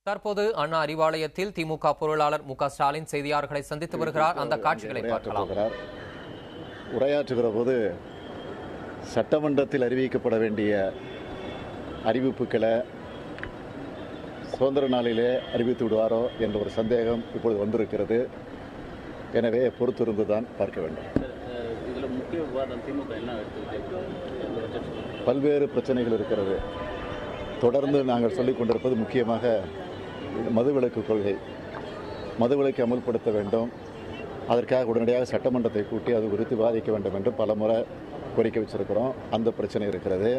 தற்போது அண்ணா அறிவாலயத்தில் திமுக பொருளாளர் மு.க. ஸ்டாலின் செய்தியாளர்களை சந்தித்து வருகிறார். அந்த காட்சிகளை பார்க்கலாம். உரையாற்றுகிற போது சட்டமன்றத்தில் அறிவிக்கப்பட வேண்டிய அறிவிப்புகளை சுதந்திர நாளிலே அறிவித்து விடுவாரோ என்ற ஒரு சந்தேகம் இப்பொழுது வந்திருக்கிறது. எனவே பொறுத்திருந்து தான் பார்க்க வேண்டும். பல்வேறு பிரச்சனைகள் இருக்கிறது. தொடர்ந்து நாங்கள் சொல்லிக் கொண்டிருப்பது முக்கியமாக மதுவிலக்கு கொள்கை. மதுவிலக்கை அமல்படுத்த வேண்டும். அதற்காக உடனடியாக சட்டமன்றத்தை கூட்டி அது குறித்து விவாதிக்க வேண்டும் என்று பல முறை கோரிக்கை வச்சிருக்கிறோம். அந்த பிரச்சனை இருக்கிறது.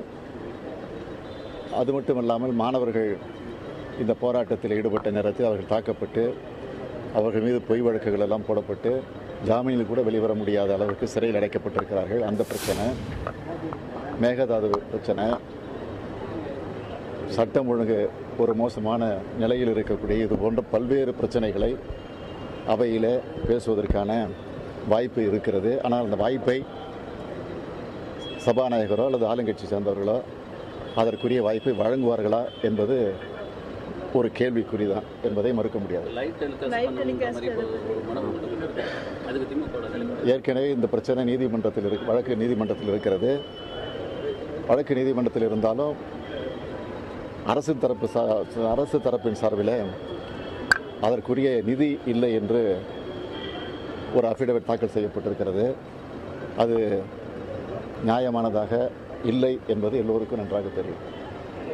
அது மட்டுமல்லாமல் மாணவர்கள் இந்த போராட்டத்தில் ஈடுபட்ட நேரத்தில் அவர்கள் தாக்கப்பட்டு அவர்கள் மீது பொய் வழக்குகள் எல்லாம் போடப்பட்டு ஜாமீனில் கூட வெளிவர முடியாத அளவுக்கு சிறையில் அடைக்கப்பட்டிருக்கிறார்கள். அந்த பிரச்சனை, மேகதாது பிரச்சனை, சட்டம் ஒழுங்கு ஒரு மோசமான நிலையில் இருக்கக்கூடிய இது போன்ற பல்வேறு பிரச்சனைகளை அவையில் பேசுவதற்கான வாய்ப்பு இருக்கிறது. ஆனால் அந்த வாய்ப்பை சபாநாயகரோ அல்லது ஆளுங்கட்சி சேர்ந்தவர்களோ அதற்குரிய வாய்ப்பை வழங்குவார்களா என்பது ஒரு கேள்விக்குறிதான் என்பதை மறுக்க முடியாது. ஏற்கனவே இந்த பிரச்சனை வழக்கு நீதிமன்றத்தில் இருக்கிறது. வழக்கு நீதிமன்றத்தில் இருந்தாலும் அரசு தரப்பின் சார்பில் அதற்குரிய நிதி இல்லை என்று ஒரு அஃபிடவிட் தாக்கல் செய்யப்பட்டிருக்கிறது. அது நியாயமானதாக இல்லை என்பது எல்லோருக்கும் நன்றாக தெரியும்.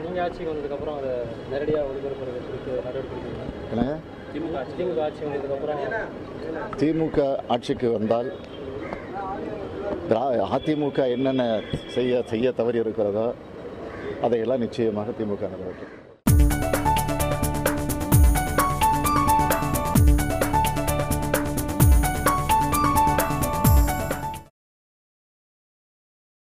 நீங்கள் ஆட்சிக்கு வந்ததுக்கப்புறம் அதை நேரடியாக ஒளிபரப்புறதுக்கு நடவடிக்கை திமுக ஆட்சி வந்ததுக்கப்புறம் திமுக ஆட்சிக்கு வந்தால் அதிமுக என்னென்ன செய்ய தவறி இருக்கிறதோ அதையெல்லாம் நிச்சயமாக திமுக நடவடிக்கை